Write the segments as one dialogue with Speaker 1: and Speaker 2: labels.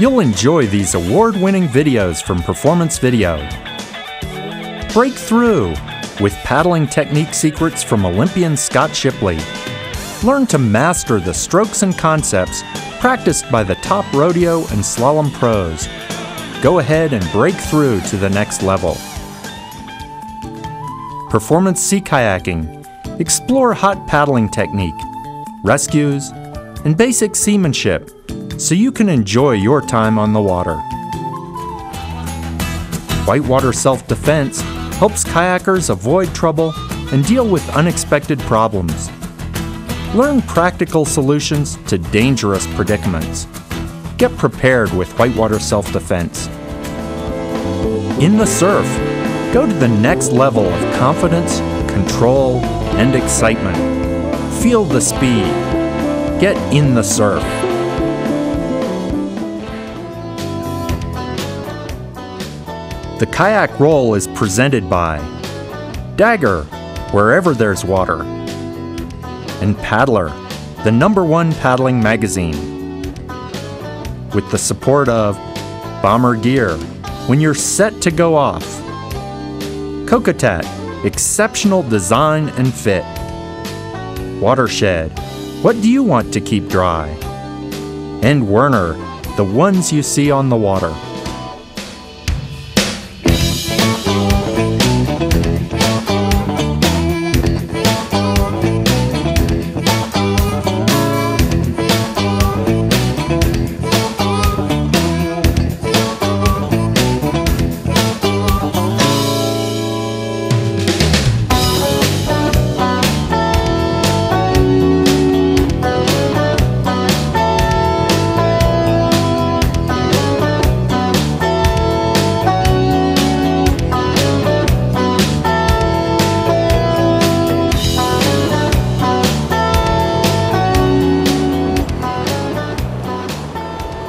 Speaker 1: You'll enjoy these award-winning videos from Performance Video. Break through with paddling technique secrets from Olympian Scott Shipley. Learn to master the strokes and concepts practiced by the top rodeo and slalom pros. Go ahead and break through to the next level. Performance Sea Kayaking. Explore hot paddling technique, rescues, and basic seamanship so you can enjoy your time on the water. Whitewater self-defense helps kayakers avoid trouble and deal with unexpected problems. Learn practical solutions to dangerous predicaments. Get prepared with whitewater self-defense. In the surf, go to the next level of confidence, control, and excitement. Feel the speed. Get in the surf. The kayak roll is presented by Dagger, wherever there's water, and Paddler, the #1 paddling magazine. With the support of Bomber Gear, when you're set to go off. Kokatat, exceptional design and fit. Watershed, what do you want to keep dry? And Werner, the ones you see on the water.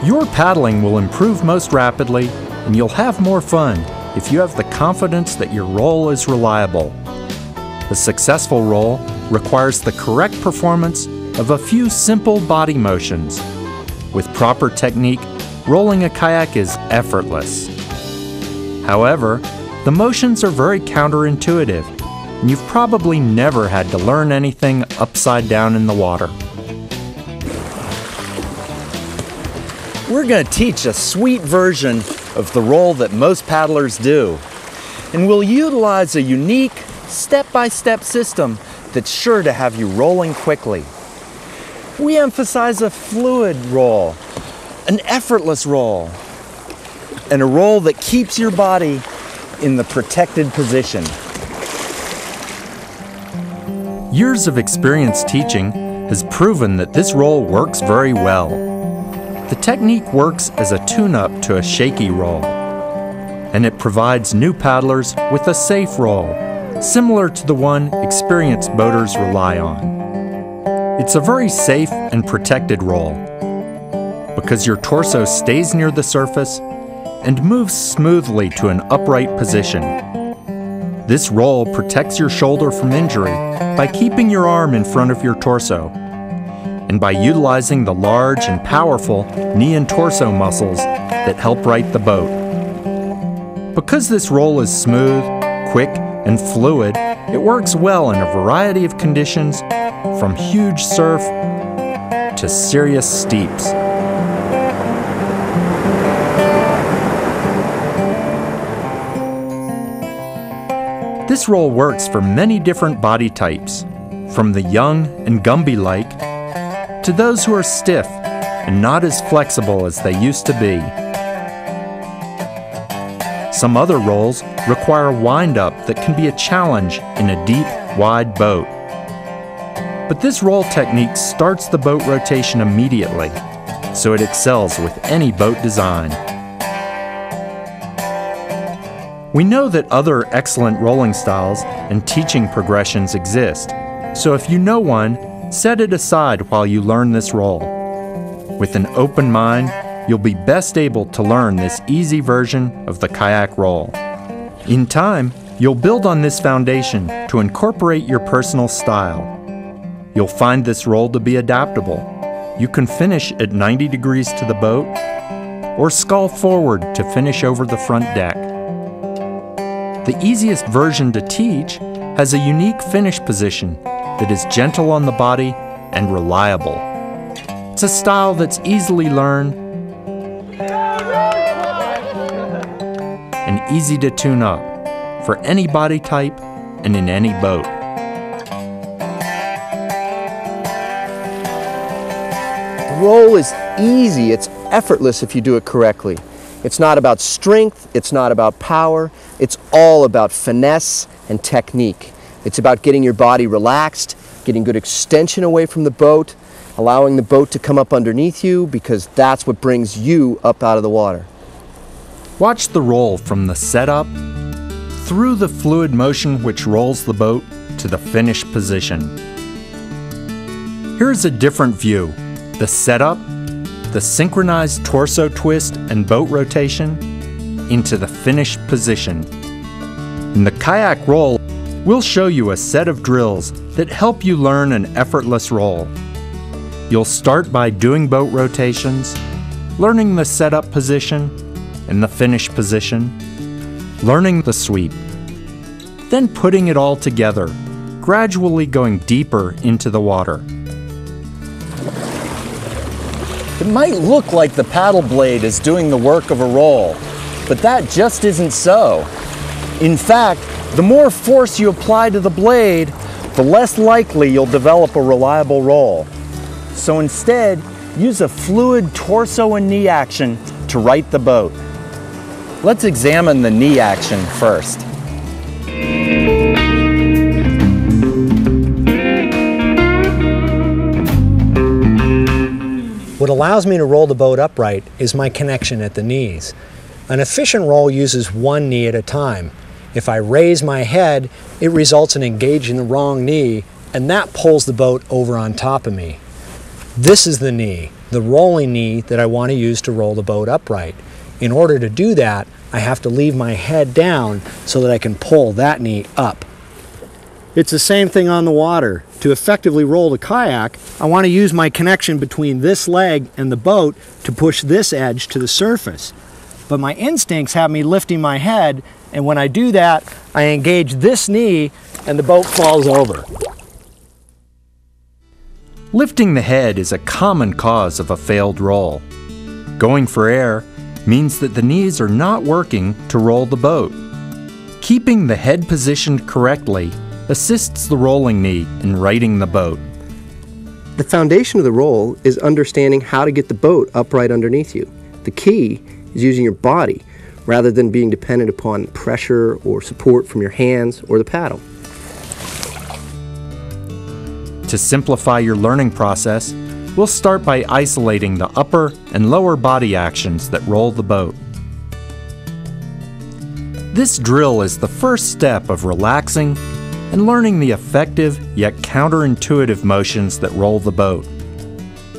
Speaker 1: Your paddling will improve most rapidly, and you'll have more fun if you have the confidence that your roll is reliable. A successful roll requires the correct performance of a few simple body motions. With proper technique, rolling a kayak is effortless. However, the motions are very counterintuitive, and you've probably never had to learn anything upside down in the water. We're going to teach a sweet version of the roll that most paddlers do. And we'll utilize a unique step-by-step system that's sure to have you rolling quickly. We emphasize a fluid roll, an effortless roll, and a roll that keeps your body in the protected position. Years of experience teaching has proven that this roll works very well. The technique works as a tune-up to a shaky roll, and it provides new paddlers with a safe roll, similar to the one experienced boaters rely on. It's a very safe and protected roll, because your torso stays near the surface and moves smoothly to an upright position. This roll protects your shoulder from injury by keeping your arm in front of your torso, and by utilizing the large and powerful knee and torso muscles that help right the boat. Because this roll is smooth, quick, and fluid, it works well in a variety of conditions, from huge surf to serious steeps. This roll works for many different body types, from the young and Gumby-like to those who are stiff and not as flexible as they used to be. Some other rolls require wind-up that can be a challenge in a deep, wide boat. But this roll technique starts the boat rotation immediately, so it excels with any boat design. We know that other excellent rolling styles and teaching progressions exist, so if you know one, set it aside while you learn this roll. With an open mind, you'll be best able to learn this easy version of the kayak roll. In time, you'll build on this foundation to incorporate your personal style. You'll find this roll to be adaptable. You can finish at 90 degrees to the boat, or scull forward to finish over the front deck. The easiest version to teach has a unique finish position that is gentle on the body and reliable. It's a style that's easily learned and easy to tune up for any body type and in any boat.
Speaker 2: The roll is easy, it's effortless if you do it correctly. It's not about strength, it's not about power, it's all about finesse and technique. It's about getting your body relaxed, getting good extension away from the boat, allowing the boat to come up underneath you, because that's what brings you up out of the water.
Speaker 1: Watch the roll from the setup through the fluid motion which rolls the boat to the finished position. Here's a different view. The setup, the synchronized torso twist and boat rotation into the finished position. In the kayak roll, we'll show you a set of drills that help you learn an effortless roll. You'll start by doing boat rotations, learning the setup position and the finish position, learning the sweep, then putting it all together, gradually going deeper into the water.
Speaker 2: It might look like the paddle blade is doing the work of a roll, but that just isn't so. In fact, the more force you apply to the blade, the less likely you'll develop a reliable roll. So instead, use a fluid torso and knee action to right the boat. Let's examine the knee action first.
Speaker 3: What allows me to roll the boat upright is my connection at the knees. An efficient roll uses one knee at a time. If I raise my head, it results in engaging the wrong knee, and that pulls the boat over on top of me. This is the knee, the rolling knee that I want to use to roll the boat upright. In order to do that, I have to leave my head down so that I can pull that knee up. It's the same thing on the water. To effectively roll the kayak, I want to use my connection between this leg and the boat to push this edge to the surface. But my instincts have me lifting my head, and when I do that, I engage this knee and the boat falls over.
Speaker 1: Lifting the head is a common cause of a failed roll. Going for air means that the knees are not working to roll the boat. Keeping the head positioned correctly assists the rolling knee in righting the boat.
Speaker 2: The foundation of the roll is understanding how to get the boat upright underneath you. The key is using your body rather than being dependent upon pressure or support from your hands or the paddle.
Speaker 1: To simplify your learning process, we'll start by isolating the upper and lower body actions that roll the boat. This drill is the first step of relaxing and learning the effective yet counterintuitive motions that roll the boat.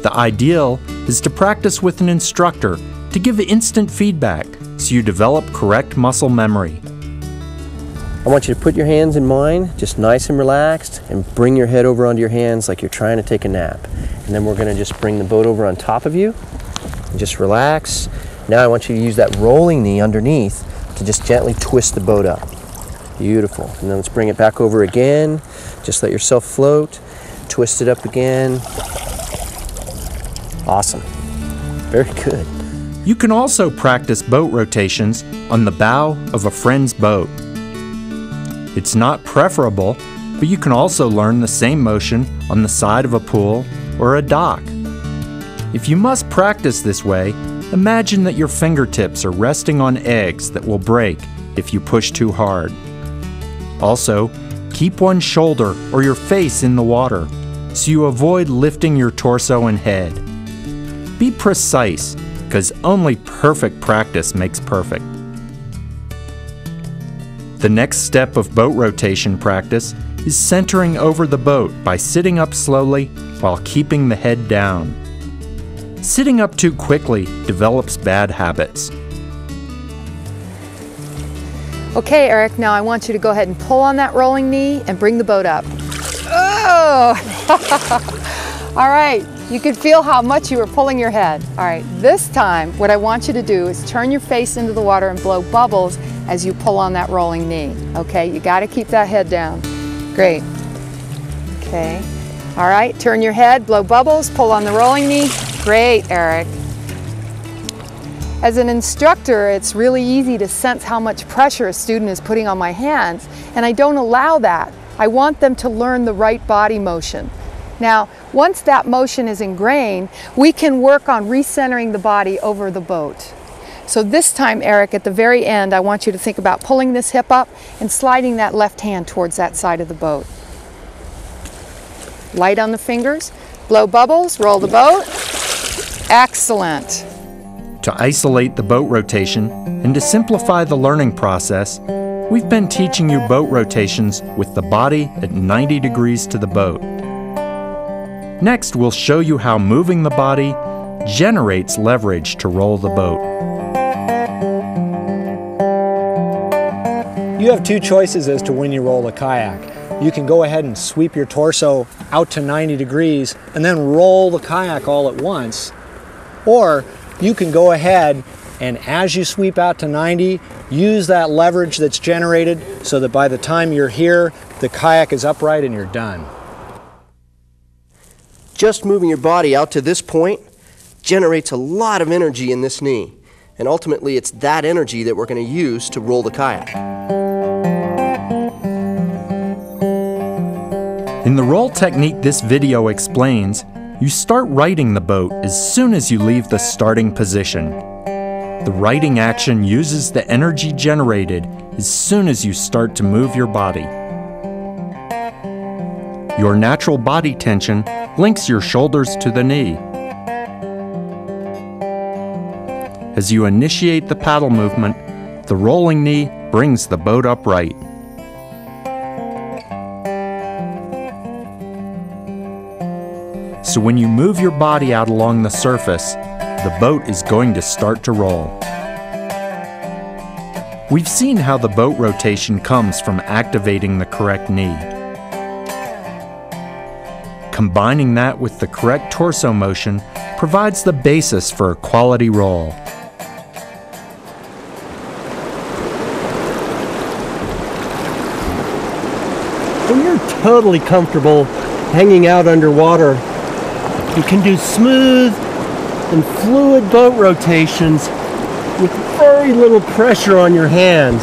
Speaker 1: The ideal is to practice with an instructor to give instant feedback so you develop correct muscle memory.
Speaker 2: I want you to put your hands in mine, just nice and relaxed, and bring your head over onto your hands like you're trying to take a nap. And then we're going to just bring the boat over on top of you and just relax. Now I want you to use that rolling knee underneath to just gently twist the boat up. Beautiful. And then let's bring it back over again. Just let yourself float. Twist it up again. Awesome. Very good.
Speaker 1: You can also practice boat rotations on the bow of a friend's boat. It's not preferable, but you can also learn the same motion on the side of a pool or a dock. If you must practice this way, imagine that your fingertips are resting on eggs that will break if you push too hard. Also, keep one shoulder or your face in the water so you avoid lifting your torso and head. Be precise, because only perfect practice makes perfect. The next step of boat rotation practice is centering over the boat by sitting up slowly while keeping the head down. Sitting up too quickly develops bad habits.
Speaker 4: Okay, Eric, now I want you to go ahead and pull on that rolling knee and bring the boat up. Oh! All right, you can feel how much you were pulling your head. All right, this time what I want you to do is turn your face into the water and blow bubbles as you pull on that rolling knee. Okay, you got to keep that head down. Great. Okay. All right, turn your head, blow bubbles, pull on the rolling knee. Great, Eric. As an instructor, it's really easy to sense how much pressure a student is putting on my hands, and I don't allow that. I want them to learn the right body motion. Now, once that motion is ingrained, we can work on recentering the body over the boat. So this time, Eric, at the very end, I want you to think about pulling this hip up and sliding that left hand towards that side of the boat. Light on the fingers, blow bubbles, roll the boat. Excellent.
Speaker 1: To isolate the boat rotation and to simplify the learning process, we've been teaching you boat rotations with the body at 90 degrees to the boat. Next, we'll show you how moving the body generates leverage to roll the boat.
Speaker 3: You have two choices as to when you roll a kayak. You can go ahead and sweep your torso out to 90 degrees and then roll the kayak all at once. Or you can go ahead and as you sweep out to 90, use that leverage that's generated so that by the time you're here, the kayak is upright and you're done.
Speaker 5: Just moving your body out to this point generates a lot of energy in this knee. And ultimately, it's that energy that we're going to use to roll the kayak.
Speaker 1: In the roll technique this video explains, you start righting the boat as soon as you leave the starting position. The righting action uses the energy generated as soon as you start to move your body. Your natural body tension links your shoulders to the knee. As you initiate the paddle movement, the rolling knee brings the boat upright. So when you move your body out along the surface, the boat is going to start to roll. We've seen how the boat rotation comes from activating the correct knee. Combining that with the correct torso motion provides the basis for a quality roll.
Speaker 6: When you're totally comfortable hanging out underwater, you can do smooth and fluid boat rotations with very little pressure on your hands.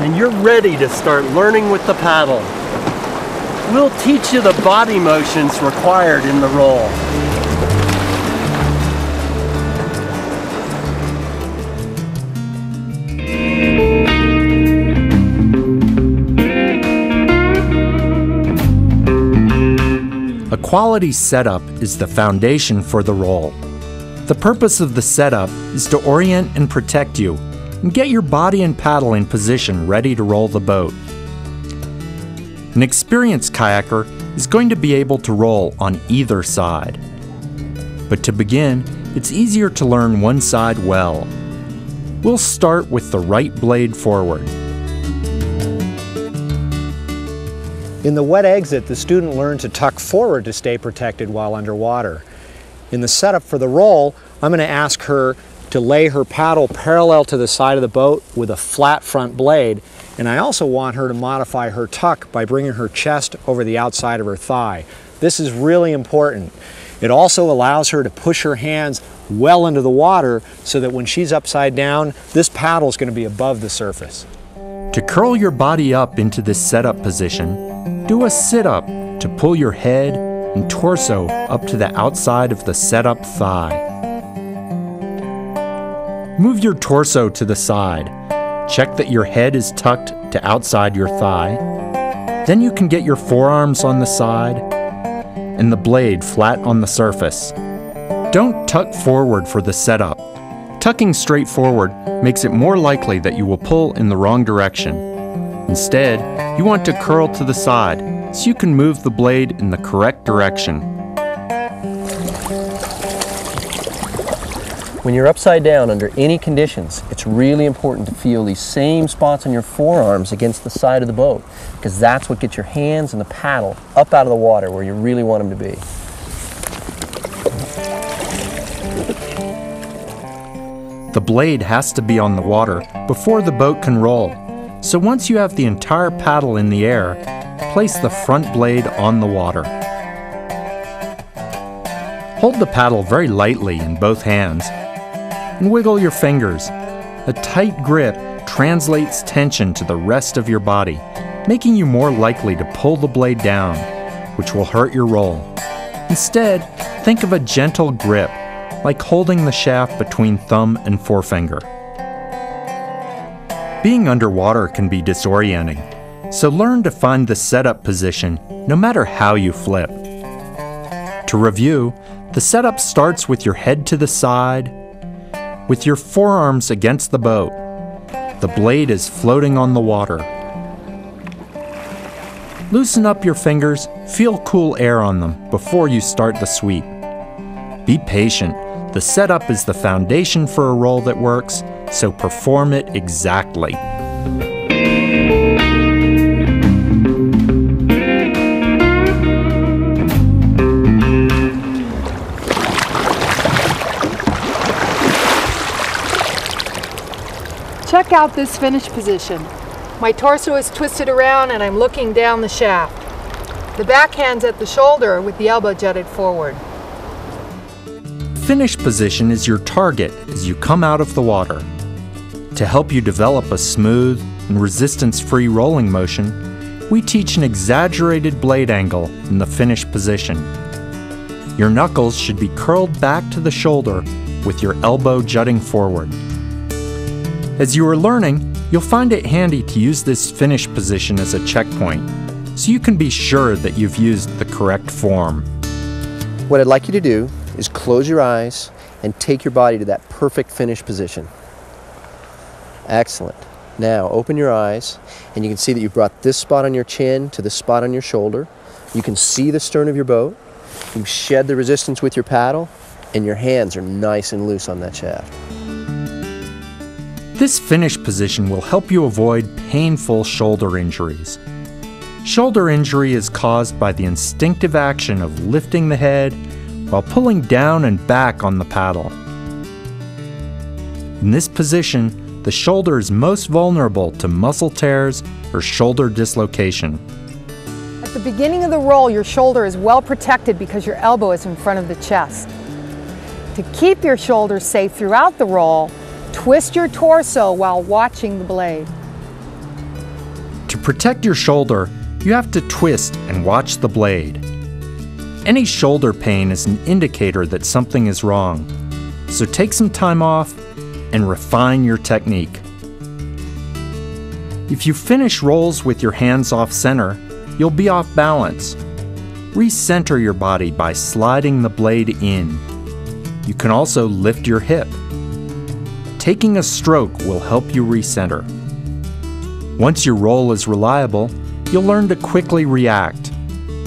Speaker 6: And you're ready to start learning with the paddle. We'll teach you the body motions required in the roll.
Speaker 1: A quality setup is the foundation for the roll. The purpose of the setup is to orient and protect you and get your body and paddle in position ready to roll the boat. An experienced kayaker is going to be able to roll on either side. But to begin, it's easier to learn one side well. We'll start with the right blade forward.
Speaker 3: In the wet exit, the student learned to tuck forward to stay protected while underwater. In the setup for the roll, I'm going to ask her to lay her paddle parallel to the side of the boat with a flat front blade, and I also want her to modify her tuck by bringing her chest over the outside of her thigh. This is really important. It also allows her to push her hands well into the water so that when she's upside down, this paddle is going to be above the surface.
Speaker 1: To curl your body up into this setup position, do a sit-up to pull your head and torso up to the outside of the setup thigh. Move your torso to the side. Check that your head is tucked to outside your thigh. Then you can get your forearms on the side and the blade flat on the surface. Don't tuck forward for the setup. Tucking straight forward makes it more likely that you will pull in the wrong direction. Instead, you want to curl to the side so you can move the blade in the correct direction.
Speaker 5: When you're upside down under any conditions, it's really important to feel these same spots on your forearms against the side of the boat, because that's what gets your hands and the paddle up out of the water where you really want them to be.
Speaker 1: The blade has to be on the water before the boat can roll. So once you have the entire paddle in the air, place the front blade on the water. Hold the paddle very lightly in both hands and wiggle your fingers. A tight grip translates tension to the rest of your body, making you more likely to pull the blade down, which will hurt your roll. Instead, think of a gentle grip, like holding the shaft between thumb and forefinger. Being underwater can be disorienting, so learn to find the setup position no matter how you flip. To review, the setup starts with your head to the side, with your forearms against the boat. The blade is floating on the water. Loosen up your fingers, feel cool air on them before you start the sweep. Be patient. The setup is the foundation for a roll that works, so perform it exactly.
Speaker 4: Check out this finish position. My torso is twisted around and I'm looking down the shaft. The backhand's at the shoulder with the elbow jutted forward.
Speaker 1: Finish position is your target as you come out of the water. To help you develop a smooth and resistance-free rolling motion, we teach an exaggerated blade angle in the finish position. Your knuckles should be curled back to the shoulder with your elbow jutting forward. As you are learning, you'll find it handy to use this finish position as a checkpoint, so you can be sure that you've used the correct form.
Speaker 5: What I'd like you to do is close your eyes and take your body to that perfect finish position. Excellent. Now open your eyes and you can see that you've brought this spot on your chin to the spot on your shoulder. You can see the stern of your boat. You've shed the resistance with your paddle and your hands are nice and loose on that shaft.
Speaker 1: This finish position will help you avoid painful shoulder injuries. Shoulder injury is caused by the instinctive action of lifting the head while pulling down and back on the paddle. In this position, the shoulder is most vulnerable to muscle tears or shoulder dislocation.
Speaker 4: At the beginning of the roll, your shoulder is well protected because your elbow is in front of the chest. To keep your shoulder safe throughout the roll, twist your torso while watching the blade.
Speaker 1: To protect your shoulder, you have to twist and watch the blade. Any shoulder pain is an indicator that something is wrong, so take some time off and refine your technique. If you finish rolls with your hands off center, you'll be off balance. Recenter your body by sliding the blade in. You can also lift your hip. Taking a stroke will help you recenter. Once your roll is reliable, you'll learn to quickly react,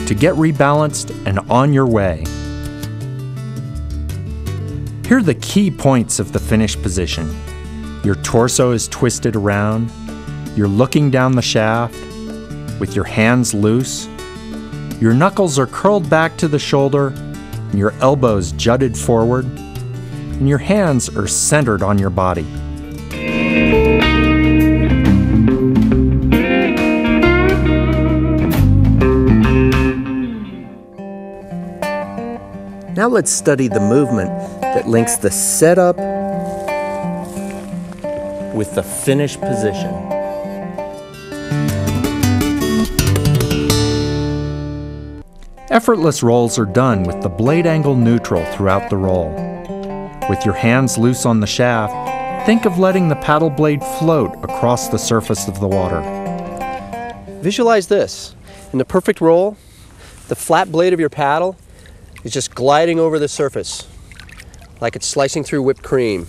Speaker 1: to get rebalanced and on your way. Here are the key points of the finish position. Your torso is twisted around, you're looking down the shaft, with your hands loose, your knuckles are curled back to the shoulder, and your elbows jutted forward, and your hands are centered on your body.
Speaker 2: Now let's study the movement that links the setup with the finish position.
Speaker 1: Effortless rolls are done with the blade angle neutral throughout the roll. With your hands loose on the shaft, think of letting the paddle blade float across the surface of the water.
Speaker 5: Visualize this. In the perfect roll, the flat blade of your paddle is just gliding over the surface like it's slicing through whipped cream.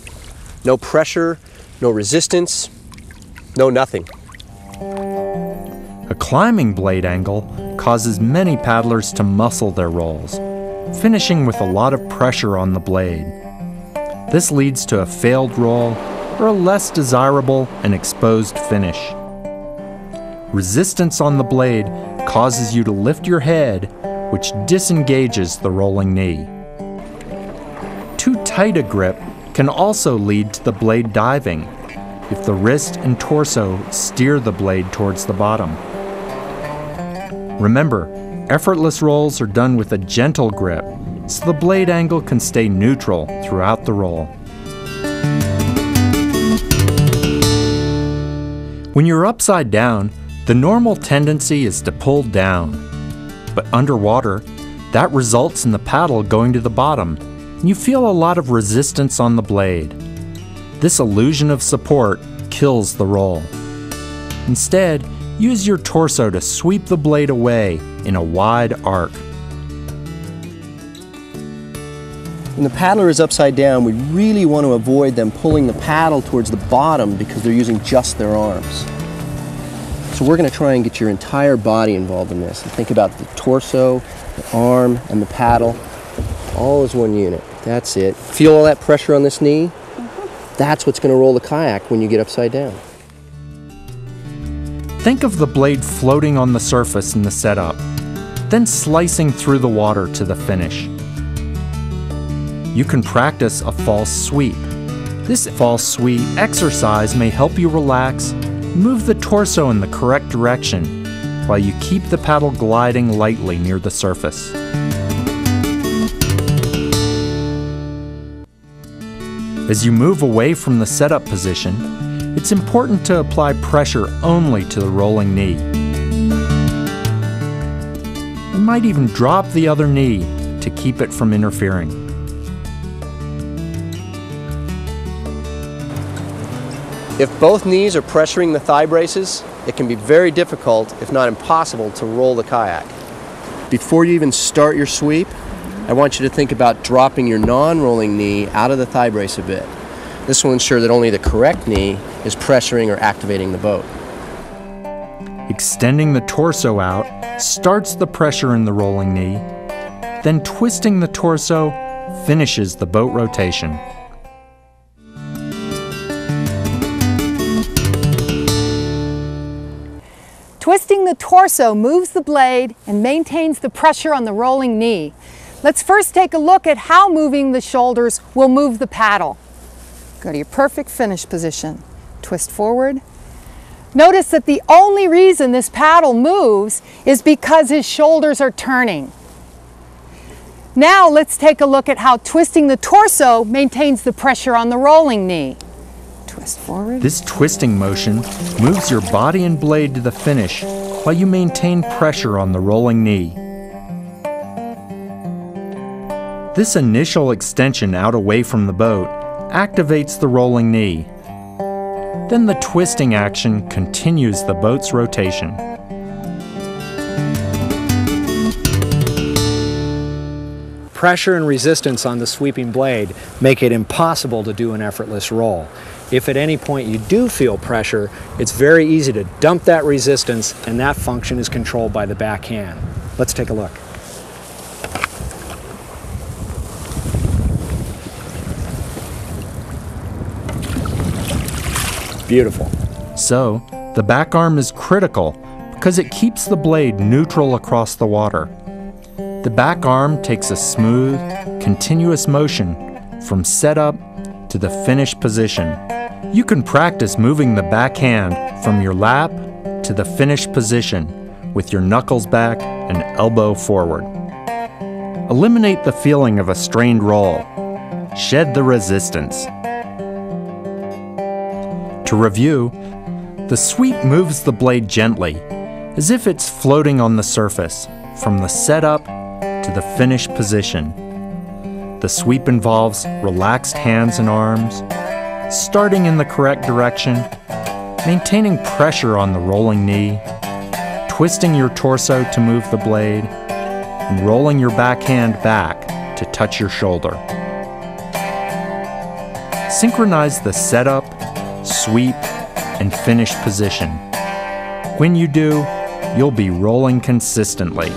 Speaker 5: No pressure, no resistance, no nothing.
Speaker 1: A climbing blade angle causes many paddlers to muscle their rolls, finishing with a lot of pressure on the blade. This leads to a failed roll or a less desirable and exposed finish. Resistance on the blade causes you to lift your head, which disengages the rolling knee. Too tight a grip can can also lead to the blade diving if the wrist and torso steer the blade towards the bottom. Remember, effortless rolls are done with a gentle grip, so the blade angle can stay neutral throughout the roll. When you're upside down, the normal tendency is to pull down. But underwater, that results in the paddle going to the bottom, and you feel a lot of resistance on the blade. This illusion of support kills the roll. Instead, use your torso to sweep the blade away in a wide arc.
Speaker 5: When the paddler is upside down, we really want to avoid them pulling the paddle towards the bottom because they're using just their arms. So we're going to try and get your entire body involved in this. And think about the torso, the arm, and the paddle, all as one unit. That's it. Feel all that pressure on this knee? That's what's going to roll the kayak when you get upside down.
Speaker 1: Think of the blade floating on the surface in the setup, then slicing through the water to the finish. You can practice a false sweep. This false sweep exercise may help you relax, move the torso in the correct direction, while you keep the paddle gliding lightly near the surface. As you move away from the setup position, it's important to apply pressure only to the rolling knee. You might even drop the other knee to keep it from interfering.
Speaker 5: If both knees are pressuring the thigh braces, it can be very difficult, if not impossible, to roll the kayak. Before you even start your sweep, I want you to think about dropping your non-rolling knee out of the thigh brace a bit. This will ensure that only the correct knee is pressuring or activating the boat.
Speaker 1: Extending the torso out starts the pressure in the rolling knee, then twisting the torso finishes the boat rotation.
Speaker 4: Twisting the torso moves the blade and maintains the pressure on the rolling knee. Let's first take a look at how moving the shoulders will move the paddle. Go to your perfect finish position. Twist forward. Notice that the only reason this paddle moves is because his shoulders are turning. Now let's take a look at how twisting the torso maintains the pressure on the rolling knee. Twist forward.
Speaker 1: This twisting motion moves your body and blade to the finish while you maintain pressure on the rolling knee. This initial extension out away from the boat activates the rolling knee. Then the twisting action continues the boat's rotation.
Speaker 3: Pressure and resistance on the sweeping blade make it impossible to do an effortless roll. If at any point you do feel pressure, it's very easy to dump that resistance, and that function is controlled by the back hand. Let's take a look. Beautiful.
Speaker 1: So, the back arm is critical because it keeps the blade neutral across the water. The back arm takes a smooth, continuous motion from setup to the finished position. You can practice moving the back hand from your lap to the finished position with your knuckles back and elbow forward. Eliminate the feeling of a strained roll. Shed the resistance. To review, the sweep moves the blade gently, as if it's floating on the surface, from the setup to the finished position. The sweep involves relaxed hands and arms, starting in the correct direction, maintaining pressure on the rolling knee, twisting your torso to move the blade, and rolling your back hand back to touch your shoulder. Synchronize the setup, sweep, and finish position. When you do, you'll be rolling consistently.